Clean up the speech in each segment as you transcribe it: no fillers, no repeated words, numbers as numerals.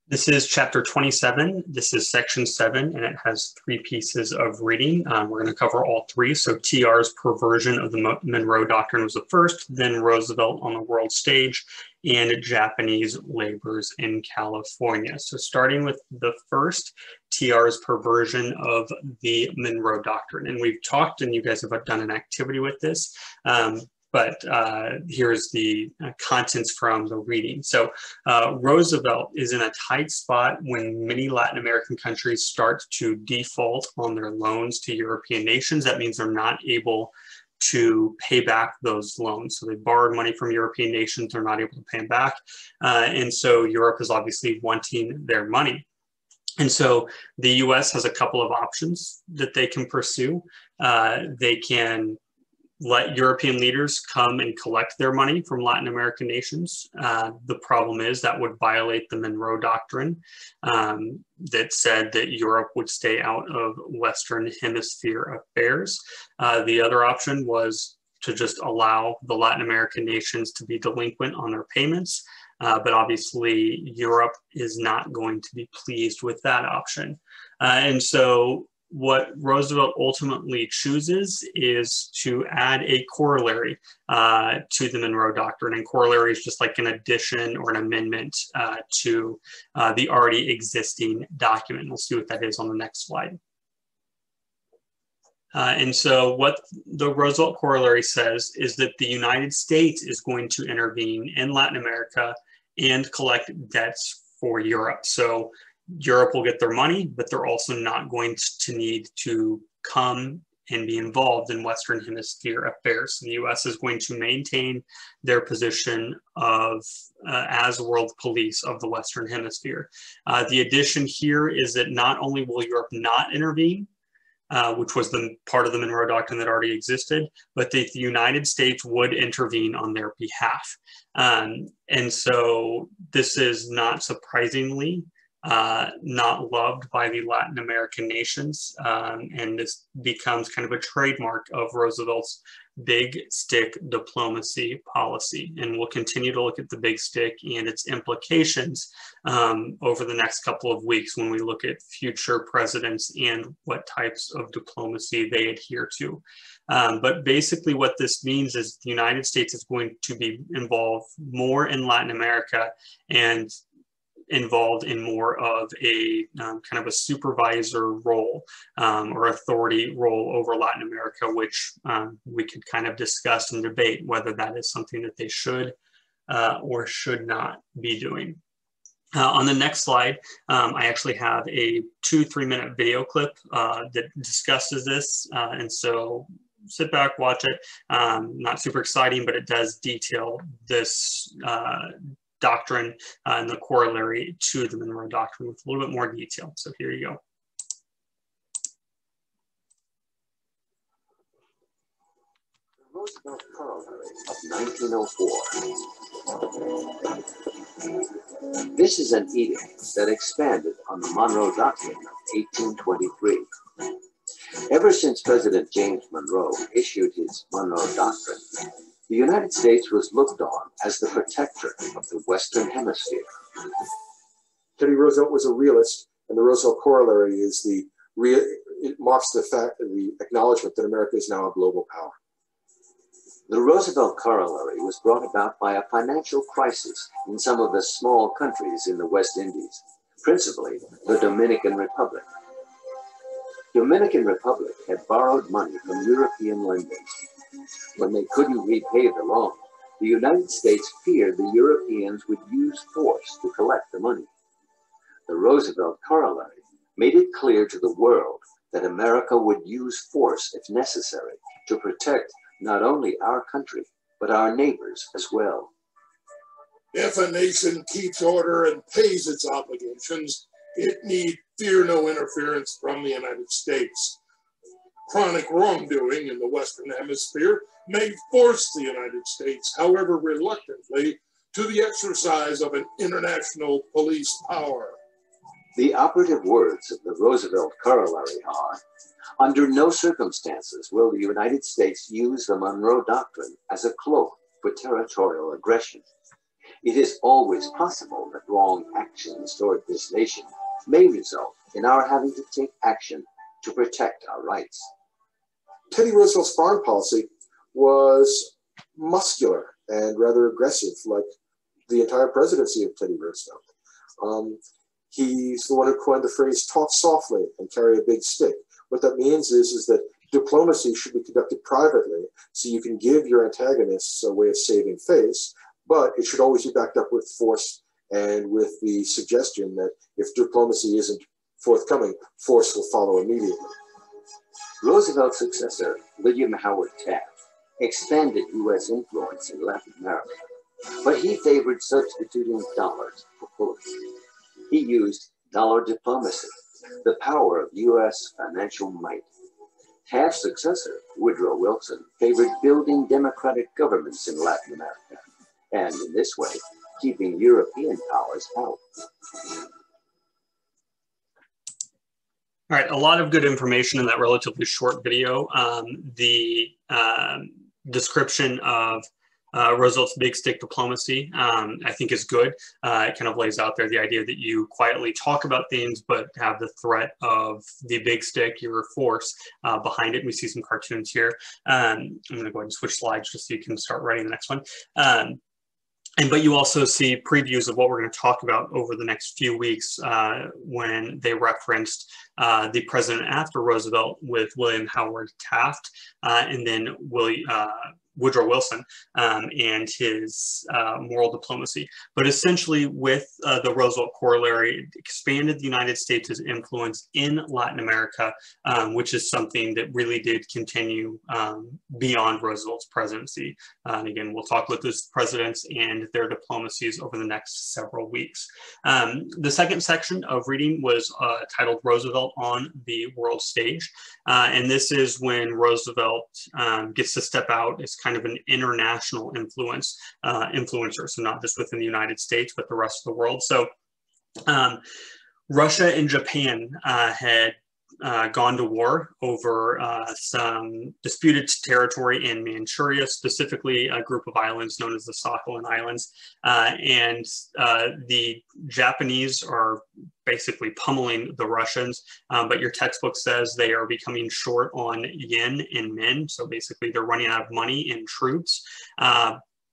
This is chapter 27. This is section 7, and it has 3 pieces of reading. We're going to cover all 3. So TR's Perversion of the Monroe Doctrine was the first, then Roosevelt on the World Stage, and Japanese Labors in California. So starting with the first, TR's Perversion of the Monroe Doctrine. And we've talked, and you guys have done an activity with this. But here's the contents from the reading. So Roosevelt is in a tight spot when many Latin American countries start to default on their loans to European nations. That means they're not able to pay back those loans. So they borrowed money from European nations, they're not able to pay them back. And so Europe is obviously wanting their money. And so the US has a couple of options that they can pursue. They can let European leaders come and collect their money from Latin American nations. The problem is that would violate the Monroe Doctrine that said that Europe would stay out of Western Hemisphere affairs. The other option was to just allow the Latin American nations to be delinquent on their payments. But obviously Europe is not going to be pleased with that option. And so what Roosevelt ultimately chooses is to add a corollary to the Monroe Doctrine. And corollary is just like an addition or an amendment to the already existing document. We'll see what that is on the next slide. And so what the Roosevelt corollary says is that the United States is going to intervene in Latin America and collect debts for Europe. So Europe will get their money, but they're also not going to need to come and be involved in Western Hemisphere affairs. So the US is going to maintain their position of as world police of the Western Hemisphere. The addition here is that not only will Europe not intervene, which was the part of the Monroe Doctrine that already existed, but that the United States would intervene on their behalf. And so this is not surprisingly not loved by the Latin American nations. And this becomes kind of a trademark of Roosevelt's big stick diplomacy policy. And we'll continue to look at the big stick and its implications over the next couple of weeks when we look at future presidents and what types of diplomacy they adhere to. But basically what this means is the United States is going to be involved more in Latin America and involved in more of a kind of a supervisor role or authority role over Latin America, which we could kind of discuss and debate whether that is something that they should or should not be doing. On the next slide, I actually have a 2-3 minute video clip that discusses this. And so sit back, watch it. Not super exciting, but it does detail this doctrine and the corollary to the Monroe Doctrine with a little bit more detail. So here you go. The Roosevelt Corollary of 1904. This is an edict that expanded on the Monroe Doctrine of 1823. Ever since President James Monroe issued his Monroe Doctrine, the United States was looked on as the protector of the Western Hemisphere. Teddy Roosevelt was a realist, and the Roosevelt Corollary is it marks the acknowledgement that America is now a global power. The Roosevelt Corollary was brought about by a financial crisis in some of the small countries in the West Indies, principally the Dominican Republic. Dominican Republic had borrowed money from European lenders. When they couldn't repay the loan, the United States feared the Europeans would use force to collect the money. The Roosevelt Corollary made it clear to the world that America would use force if necessary to protect not only our country, but our neighbors as well. If a nation keeps order and pays its obligations, it need fear no interference from the United States. Chronic wrongdoing in the Western Hemisphere may force the United States, however reluctantly, to the exercise of an international police power. The operative words of the Roosevelt Corollary are, under no circumstances will the United States use the Monroe Doctrine as a cloak for territorial aggression. It is always possible that wrong actions toward this nation may result in our having to take action to protect our rights. Teddy Roosevelt's foreign policy was muscular and rather aggressive, like the entire presidency of Teddy Roosevelt. He's the one who coined the phrase "talk softly and carry a big stick." What that means is that diplomacy should be conducted privately, so you can give your antagonists a way of saving face, but it should always be backed up with force and with the suggestion that if diplomacy isn't forthcoming, force will follow immediately. Roosevelt's successor, William Howard Taft, expanded U.S. influence in Latin America, but he favored substituting dollars for bullets. He used dollar diplomacy, the power of U.S. financial might. Taft's successor, Woodrow Wilson, favored building democratic governments in Latin America, and in this way, keeping European powers out. All right, a lot of good information in that relatively short video. The description of Roosevelt's big stick diplomacy, I think is good. It kind of lays out there the idea that you quietly talk about things, but have the threat of the big stick, your force, behind it. We see some cartoons here. I'm going to go ahead and switch slides just so you can start writing the next one. But you also see previews of what we're going to talk about over the next few weeks when they referenced the president after Roosevelt with William Howard Taft and then Woodrow Wilson and his moral diplomacy. But essentially with the Roosevelt corollary, it expanded the United States' influence in Latin America, which is something that really did continue beyond Roosevelt's presidency. And again, we'll talk about those presidents and their diplomacies over the next several weeks. The second section of reading was titled Roosevelt on the World Stage. And this is when Roosevelt gets to step out as kind of an international influencer, so not just within the United States, but the rest of the world. So Russia and Japan had gone to war over some disputed territory in Manchuria, specifically a group of islands known as the Sakhalin Islands. And the Japanese are basically pummeling the Russians, but your textbook says they are becoming short on yen and men. So basically they're running out of money in troops.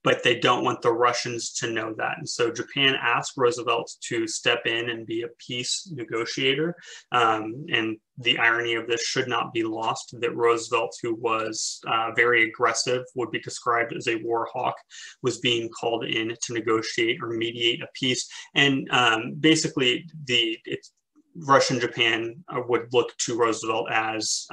But they don't want the Russians to know that. And so Japan asked Roosevelt to step in and be a peace negotiator. And the irony of this should not be lost, that Roosevelt, who was very aggressive, would be described as a war hawk, was being called in to negotiate or mediate a peace. And basically Russia and Japan would look to Roosevelt as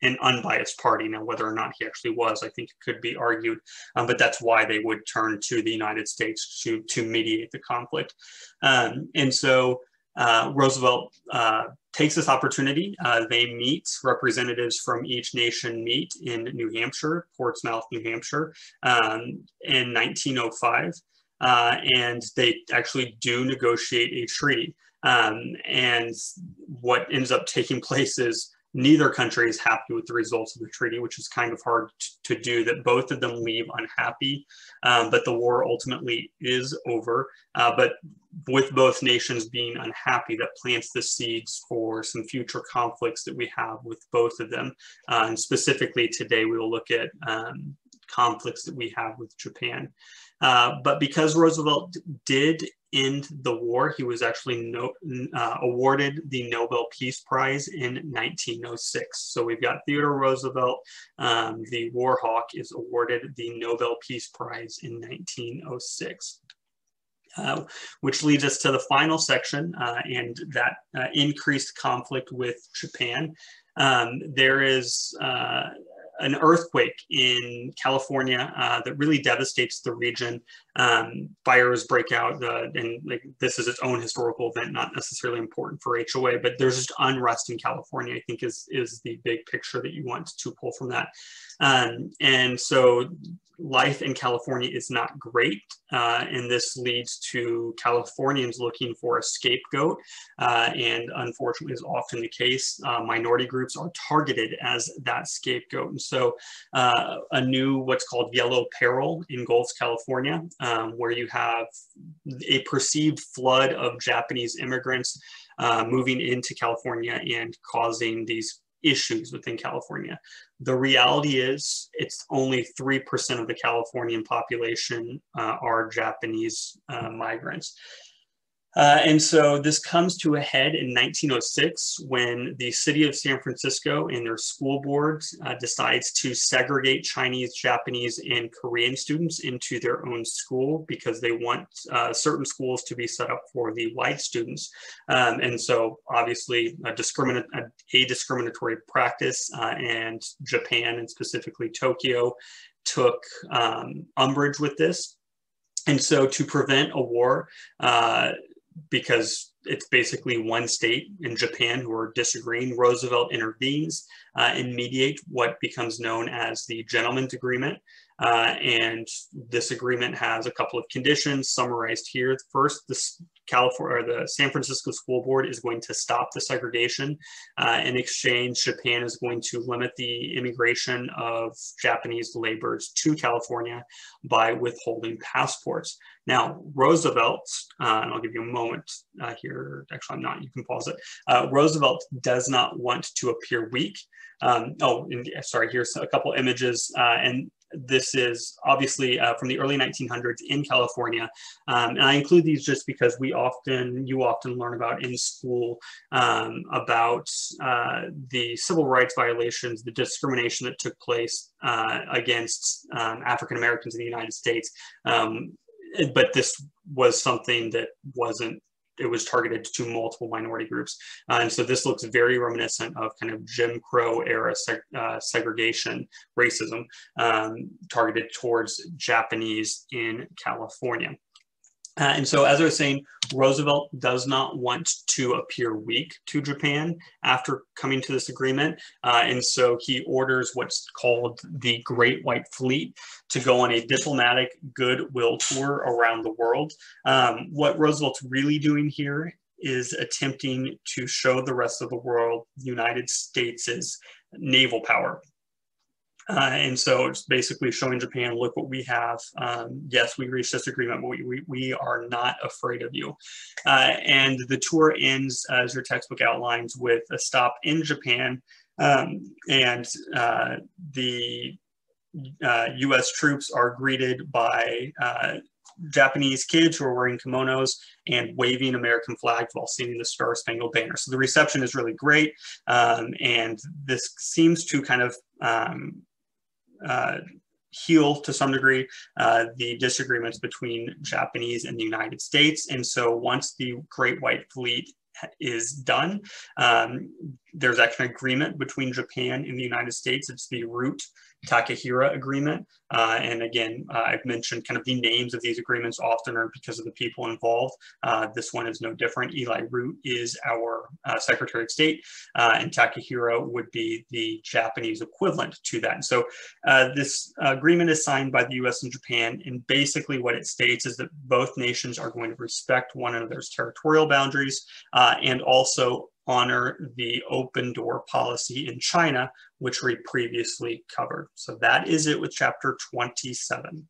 an unbiased party. Now, whether or not he actually was, I think it could be argued, but that's why they would turn to the United States to mediate the conflict. And so Roosevelt takes this opportunity. They meet, representatives from each nation meet in New Hampshire, Portsmouth, New Hampshire, in 1905. And they actually do negotiate a treaty. And what ends up taking place is neither country is happy with the results of the treaty, which is kind of hard to do, that both of them leave unhappy, but the war ultimately is over. But with both nations being unhappy, that plants the seeds for some future conflicts that we have with both of them. And specifically today, we will look at conflicts that we have with Japan. But because Roosevelt did end the war, he was actually awarded the Nobel Peace Prize in 1906. So we've got Theodore Roosevelt, the war hawk, is awarded the Nobel Peace Prize in 1906. Which leads us to the final section and that increased conflict with Japan. There is an earthquake in California that really devastates the region. Fires break out, and this is its own historical event, not necessarily important for HOA, but there's just unrest in California, I think is the big picture that you want to pull from that. And so life in California is not great, and this leads to Californians looking for a scapegoat, and unfortunately is often the case. Minority groups are targeted as that scapegoat, and so a new what's called yellow peril engulfs California, where you have a perceived flood of Japanese immigrants moving into California and causing these issues within California. The reality is it's only 3% of the Californian population are Japanese migrants. And so this comes to a head in 1906 when the city of San Francisco and their school board decides to segregate Chinese, Japanese, and Korean students into their own school because they want certain schools to be set up for the white students. And so obviously a discriminatory practice, and Japan and specifically Tokyo took umbrage with this. And so to prevent a war, because it's basically one state in Japan who are disagreeing, Roosevelt intervenes and mediate what becomes known as the Gentleman's Agreement. And this agreement has a couple of conditions summarized here. First, the San Francisco School Board is going to stop the segregation. In exchange, Japan is going to limit the immigration of Japanese laborers to California by withholding passports. Now, Roosevelt, and I'll give you a moment here. Actually, I'm not. You can pause it. Roosevelt does not want to appear weak. Sorry, here's a couple images. And this is obviously from the early 1900s in California. And I include these just because you often learn about in school about the civil rights violations, the discrimination that took place against African Americans in the United States. But this was something that it was targeted to multiple minority groups. And so this looks very reminiscent of kind of Jim Crow era segregation, racism, targeted towards Japanese in California. And so, as I was saying, Roosevelt does not want to appear weak to Japan after coming to this agreement. And so he orders what's called the Great White Fleet to go on a diplomatic goodwill tour around the world. What Roosevelt's really doing here is attempting to show the rest of the world the United States' naval power. And so it's basically showing Japan, look what we have. Yes, we reached this agreement, but we are not afraid of you. And the tour ends, as your textbook outlines, with a stop in Japan. And the US troops are greeted by Japanese kids who are wearing kimonos and waving American flags while singing the Star Spangled Banner. So the reception is really great. And this seems to kind of heal to some degree the disagreements between Japanese and the United States. And so once the Great White Fleet is done, there's actually an agreement between Japan and the United States. It's the Root Takahira Agreement. And again, I've mentioned kind of the names of these agreements often are because of the people involved. This one is no different. Eli Root is our Secretary of State, and Takahira would be the Japanese equivalent to that. And so this agreement is signed by the US and Japan, and basically what it states is that both nations are going to respect one another's territorial boundaries and also honor the open door policy in China, which we previously covered. So that is it with chapter 27.